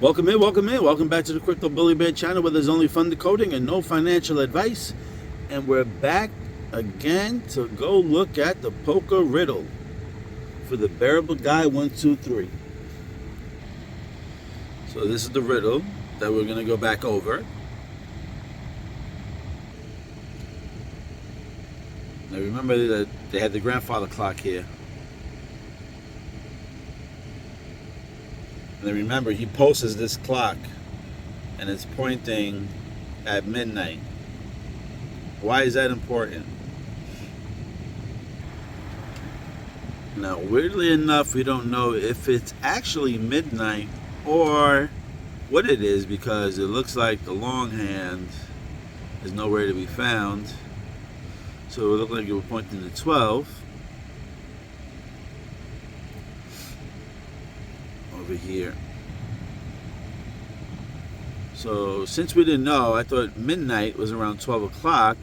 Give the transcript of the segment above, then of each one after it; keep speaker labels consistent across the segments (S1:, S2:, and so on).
S1: Welcome in. Welcome back to the Crypto Bully Bear channel, where there's only fun decoding and no financial advice. And we're back again to go look at the poker riddle for the Bearable Guy 123. So this is the riddle that we're going to go back over. Now remember that they had the grandfather clock here. And then remember, he pulses this clock and it's pointing at midnight. Why is that important? Now, weirdly enough, we don't know if it's actually midnight or what it is, because it looks like the long hand is nowhere to be found. So it looked like it was pointing to 12. Over here. So since we didn't know, I thought midnight was around 12 o'clock.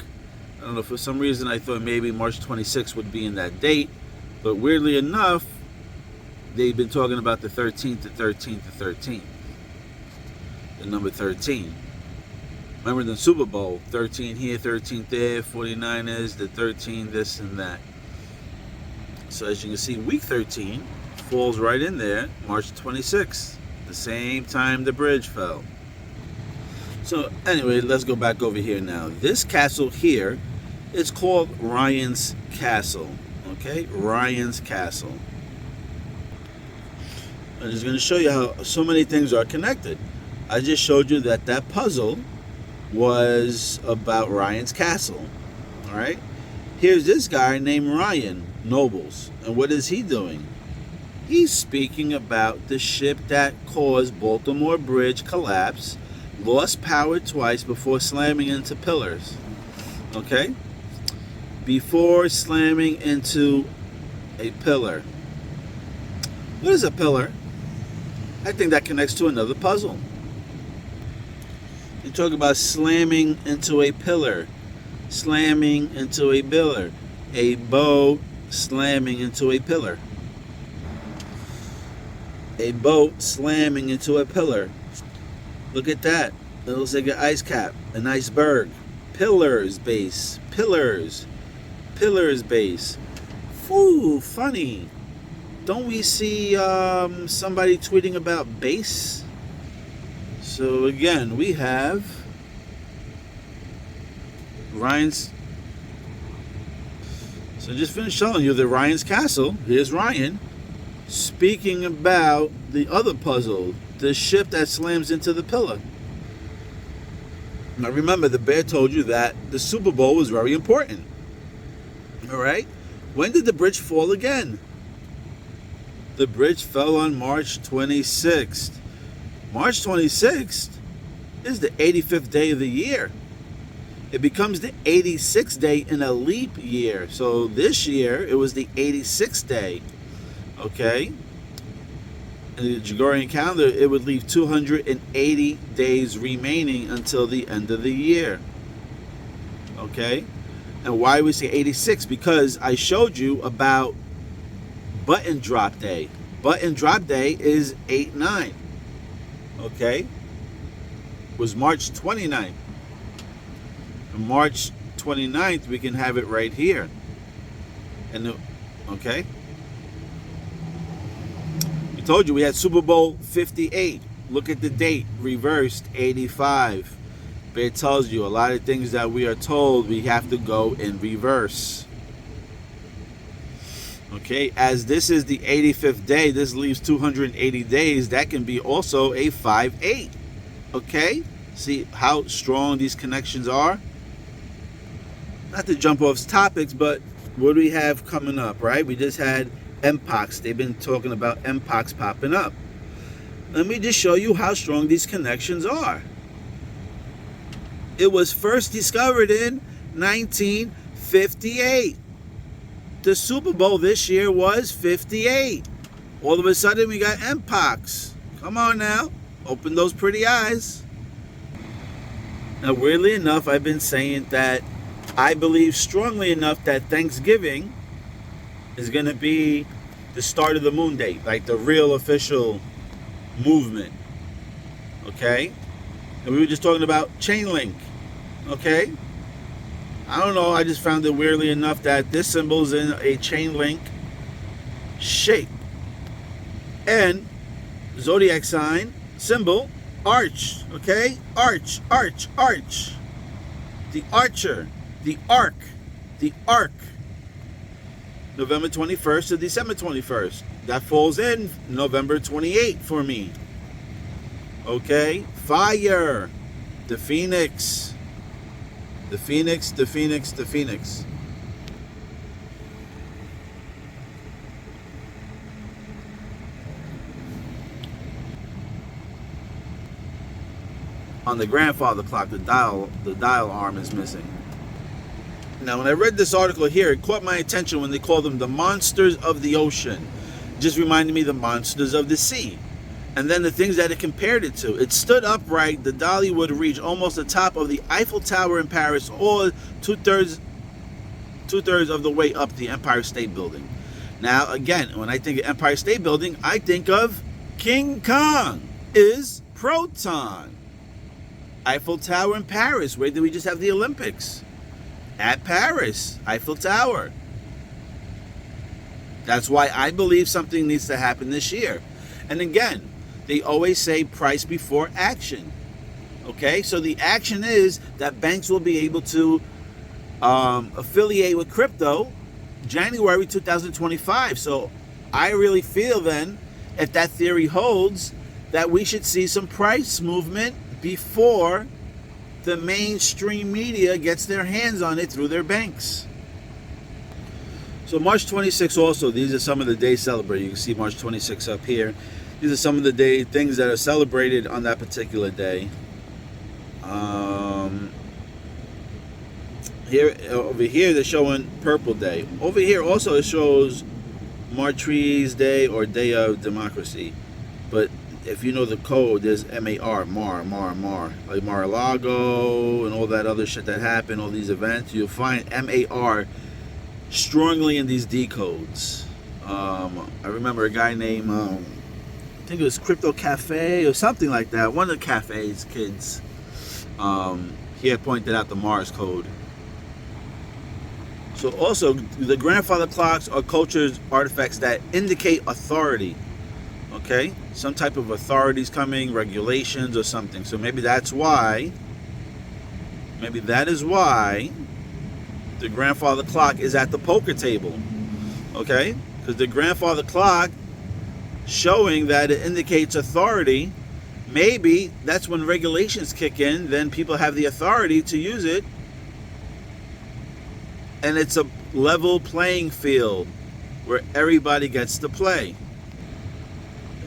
S1: I don't know, for some reason I thought maybe March 26th would be in that date, but weirdly enough, they've been talking about the 13th, the 13th, the 13th, the number 13. Remember the Super Bowl, 13 here, 13 there, 49ers, the 13, this and that. So as you can see, week 13 falls right in there, March 26th, the same time the bridge fell. So anyway, let's go back over here now. This castle here is called Ryan's Castle. Okay, Ryan's Castle. I'm just going to show you how so many things are connected. I just showed you that that puzzle was about Ryan's Castle. All right, here's this guy named Ryan Nobles, and what is he doing? He's speaking about the ship that caused Baltimore Bridge collapse, lost power twice before slamming into pillars. Okay? Before slamming into a pillar. What is a pillar? I think that connects to another puzzle. You talk about slamming into a pillar, slamming into a pillar, a boat slamming into a pillar. A boat slamming into a pillar. Look at that. It looks like an ice cap, an iceberg. Pillars base. Pillars. Pillars base. Ooh, funny. Don't we see somebody tweeting about base? So again, we have Ryan's. So just finished showing you the Ryan's Castle. Here's Ryan speaking about the other puzzle, the ship that slams into the pillar. Now remember, the bear told you that the Super Bowl was very important. All right? When did the bridge fall again? The bridge fell on March 26th. March 26th is the 85th day of the year. It becomes the 86th day in a leap year. So this year, it was the 86th day. Okay, in the Gregorian calendar, it would leave 280 days remaining until the end of the year. Okay, and why we say 86? Because I showed you about button drop day. Button drop day is 8/9. Okay, it was March 29th. On March 29th, we can have it right here. And okay. Told you we had Super Bowl 58. Look at the date, reversed 85. But it tells you a lot of things that we are told we have to go in reverse. Okay, as this is the 85th day, this leaves 280 days. That can be also a 5/8. Okay, see how strong these connections are? Not to jump off topics, but what do we have coming up, right? We just had MPOX. They've been talking about MPOX popping up. Let me just show you how strong these connections are. It was first discovered in 1958. The Super Bowl this year was 58. All of a sudden we got MPOX. Come on now. Open those pretty eyes. Now, weirdly enough, I've been saying that I believe strongly enough that Thanksgiving is going to be the start of the moon date, like the real official movement. Okay? And we were just talking about chain link. Okay? I don't know, I just found it weirdly enough that this symbol is in a chain link shape. And zodiac sign, symbol, arch. Okay? Arch, arch, arch. The archer, the arc, the arc. November 21st to December 21st. That falls in November 28th for me. Okay? Fire. The phoenix. The phoenix, the phoenix, the phoenix. On the grandfather clock, the dial arm is missing. Now, when I read this article here, it caught my attention when they called them the monsters of the ocean. It just reminded me of the monsters of the sea. And then the things that it compared it to. It stood upright, the dolly would reach almost the top of the Eiffel Tower in Paris, or two-thirds of the way up the Empire State Building. Now, again, when I think of Empire State Building, I think of King Kong is Proton. Eiffel Tower in Paris. Where did we just have the Olympics? At Paris, Eiffel Tower. That's why I believe something needs to happen this year. And again, they always say price before action. Okay, so the action is that banks will be able to affiliate with crypto January 2025. So I really feel then, if that theory holds, that we should see some price movement before the mainstream media gets their hands on it through their banks. So March 26th also, these are some of the days celebrated. You can see March 26th up here. These are some of the things that are celebrated on that particular day. Over here they're showing Purple Day. Over here also it shows Martyrs Day or Day of Democracy. But if you know the code, there's MAR, Mar. Like Mar-a-Lago and all that other shit that happened, all these events. You'll find MAR strongly in these decodes. I remember a guy named, I think it was Crypto Cafe or something like that. One of the cafe's kids. He had pointed out the Mars code. So also, the grandfather clocks are culture's artifacts that indicate authority. Okay? Some type of authorities coming, regulations or something. So maybe that is why the grandfather clock is at the poker table. Okay? Because the grandfather clock showing that it indicates authority, maybe that's when regulations kick in, then people have the authority to use it. And it's a level playing field where everybody gets to play.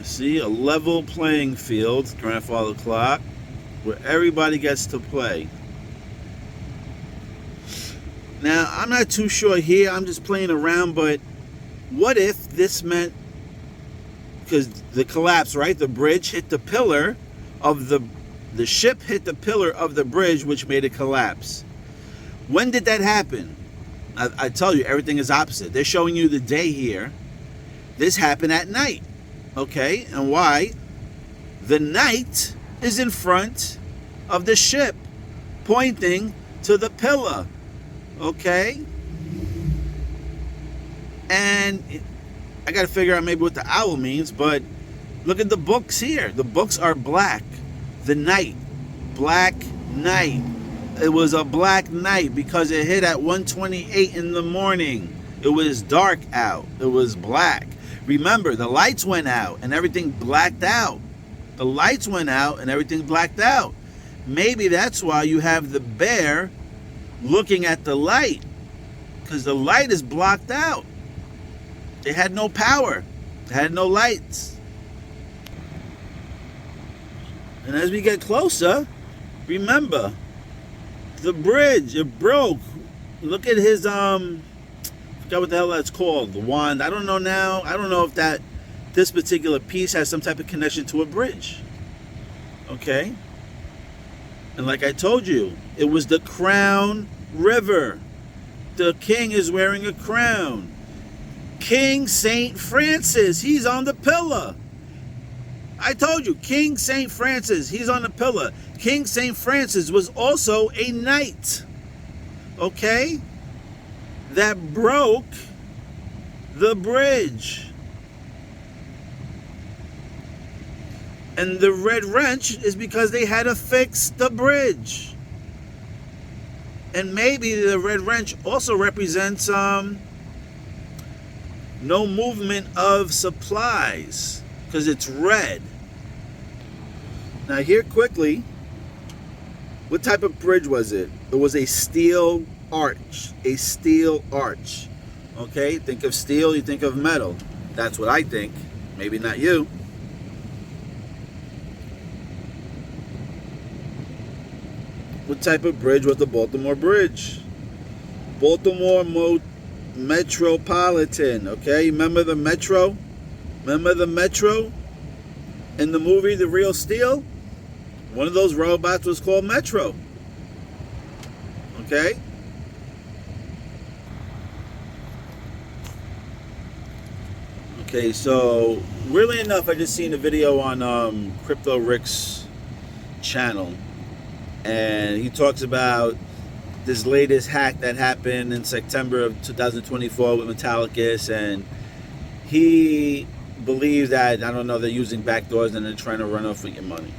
S1: See, a level playing field, grandfather clock, where everybody gets to play. Now, I'm not too sure here, I'm just playing around, but what if this meant, because the collapse, right? The bridge hit the pillar of the ship hit the pillar of the bridge, which made it collapse. When did that happen? I tell you, everything is opposite. They're showing you the day here. This happened at night. Okay, and why? The knight is in front of the ship, pointing to the pillar. Okay? And I got to figure out maybe what the owl means, but look at the books here. The books are black. The night. Black night. It was a black night because it hit at 1:28 in the morning. It was dark out. It was black. Remember, the lights went out and everything blacked out. The lights went out and everything blacked out. Maybe that's why you have the bear looking at the light, because the light is blocked out. They had no power. They had no lights. And as we get closer, remember, the bridge, it broke. Look at his, I forgot what the hell that's called, the wand. I don't know now. I don't know if this particular piece has some type of connection to a bridge. Okay? And like I told you, it was the Crown River. The king is wearing a crown. King St. Francis, he's on the pillar. I told you, King St. Francis, he's on the pillar. King St. Francis was also a knight, okay, that broke the bridge. And the red wrench is because they had to fix the bridge. And maybe the red wrench also represents no movement of supplies because it's red. Now here quickly, what type of bridge was it? It was a steel arch. A steel arch. Okay, think of steel, you think of metal. That's what I think. Maybe not you. What type of bridge was the Baltimore Bridge? Baltimore Metropolitan. Okay, remember the Metro? Remember the Metro? In the movie The Real Steel? One of those robots was called Metro. Okay? Okay, so really enough, I just seen a video on Crypto Rick's channel, and he talks about this latest hack that happened in September of 2024 with Metallicus, and he believes that, I don't know, they're using backdoors and they're trying to run off with your money.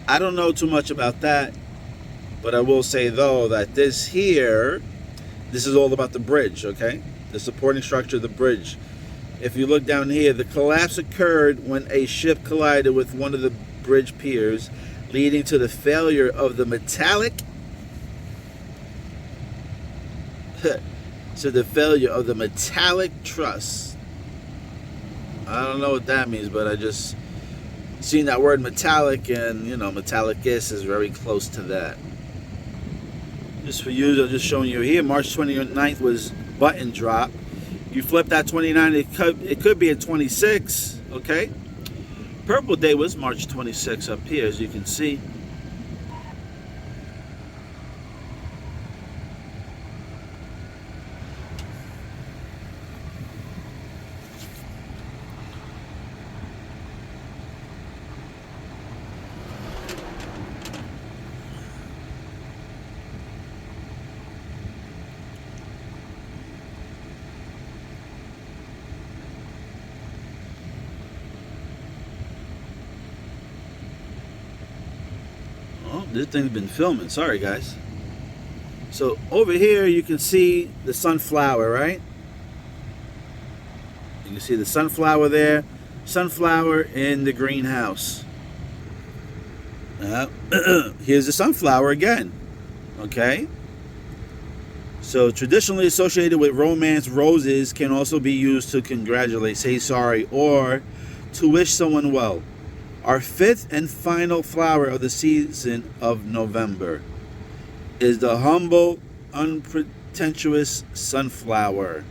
S1: I don't know too much about that, but I will say though that this is all about the bridge, okay? The supporting structure of the bridge. If you look down here, the collapse occurred when a ship collided with one of the bridge piers, leading to the failure of the metallic truss. I don't know what that means, but I just seen that word metallic, and you know, metallicus is very close to that. Just for you, I'm just showing you here, March 29th was button drop. You flip that 29, it could be a 26, okay? Purple Day was March 26 up here, as you can see. This thing's been filming. Sorry, guys. So over here, you can see the sunflower, right? You can see the sunflower there. Sunflower in the greenhouse. Here's the sunflower again. Okay? So traditionally associated with romance, roses can also be used to congratulate, say sorry, or to wish someone well. Our fifth and final flower of the season of November is the humble, unpretentious sunflower.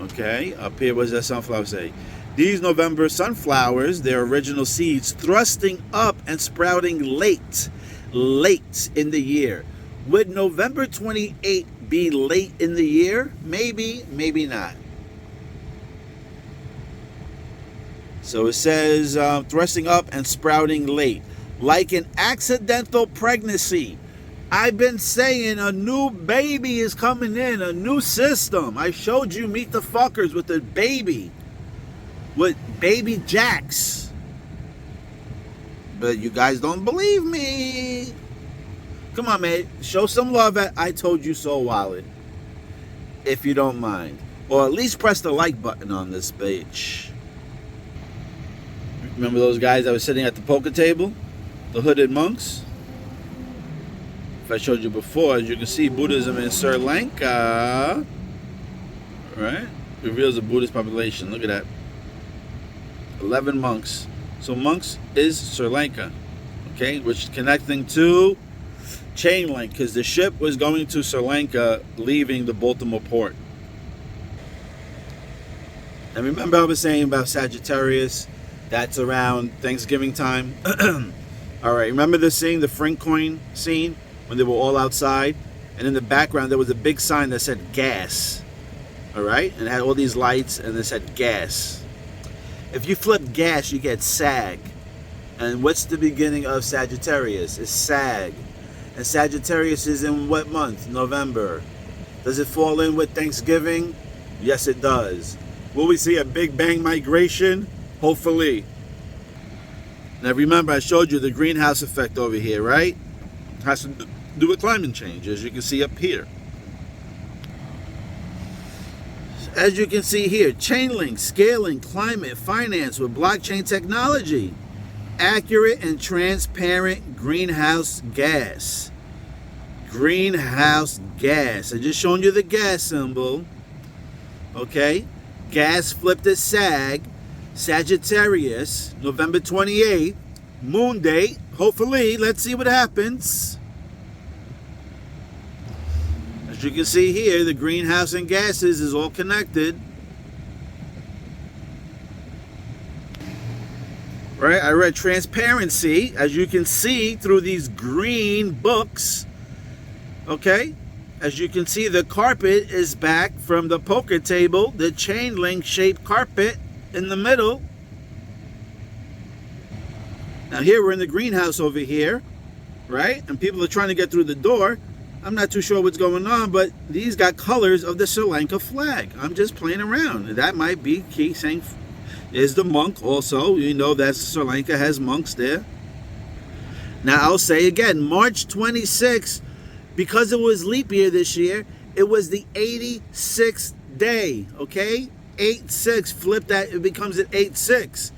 S1: Okay, up here, what does that sunflower say? These November sunflowers, their original seeds, thrusting up and sprouting late in the year. Would November 28 be late in the year? Maybe, maybe not. So it says thrusting up and sprouting late. Like an accidental pregnancy. I've been saying a new baby is coming in, a new system. I showed you Meet the Fuckers with the baby. With baby Jacks. But you guys don't believe me. Come on, man. Show some love at I Told You So Wallet. If you don't mind. Or at least press the like button on this page. Remember those guys that were sitting at the poker table? The hooded monks? If I showed you before, as you can see, Buddhism in Sri Lanka, right, reveals a Buddhist population. Look at that. 11 monks. So monks is Sri Lanka, okay, which is connecting to chain link, because the ship was going to Sri Lanka, leaving the Baltimore port. And remember I was saying about Sagittarius? That's around Thanksgiving time. All right, remember the scene, the Francoin scene, when they were all outside? And in the background, there was a big sign that said gas. All right? And it had all these lights, and it said gas. If you flip gas, you get Sag. And what's the beginning of Sagittarius? It's Sag. And Sagittarius is in what month? November. Does it fall in with Thanksgiving? Yes, it does. Will we see a Big Bang migration? Hopefully. Now remember, I showed you the greenhouse effect over here, right? It has to do with climate change, as you can see up here. As you can see here, chain link, scaling, climate, finance with blockchain technology. Accurate and transparent greenhouse gas. Greenhouse gas. I just shown you the gas symbol. Okay? Gas flipped to Sag. Sagittarius, November 28th. Moon date. Hopefully, let's see what happens. As you can see here, the greenhouse and gases is all connected. Right, I read transparency, as you can see through these green books. Okay, as you can see, the carpet is back from the poker table, the chain link shaped carpet in the middle. Now here we're in the greenhouse over here, right? And people are trying to get through the door. I'm not too sure what's going on, but these got colors of the Sri Lanka flag. I'm just playing around. That might be key saying. Is the monk also. You know that Sri Lanka has monks there. Now I'll say again, March 26th, because it was leap year this year, it was the 86th day, okay? 8-6, flip that, it becomes an 8-6.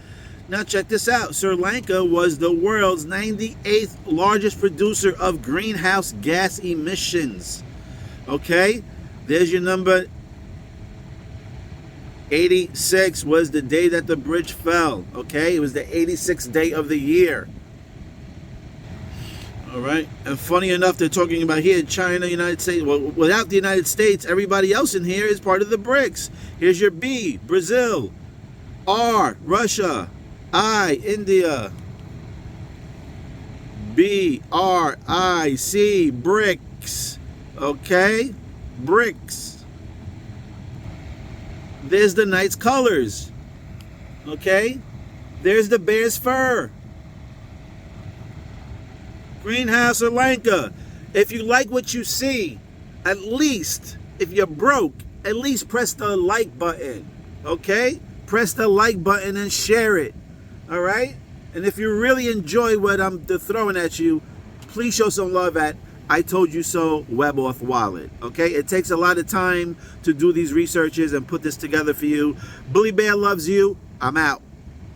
S1: Now check this out. Sri Lanka was the world's 98th largest producer of greenhouse gas emissions. Okay? There's your number. 86 was the day that the bridge fell. Okay? It was the 86th day of the year. All right? And funny enough, they're talking about here, China, United States. Well, without the United States, everybody else in here is part of the BRICS. Here's your B, Brazil. R, Russia. I, India. B, R, I, C, BRICS. Okay? BRICS. There's the knight's colors. Okay? There's the bear's fur. Greenhouse Sri Lanka. If you like what you see, at least, if you're broke, at least press the like button. Okay? Press the like button and share it. All right? And if you really enjoy what I'm throwing at you, please show some love at I Told You So WebAuth wallet. Okay? It takes a lot of time to do these researches and put this together for you. Bully Bear loves you. I'm out.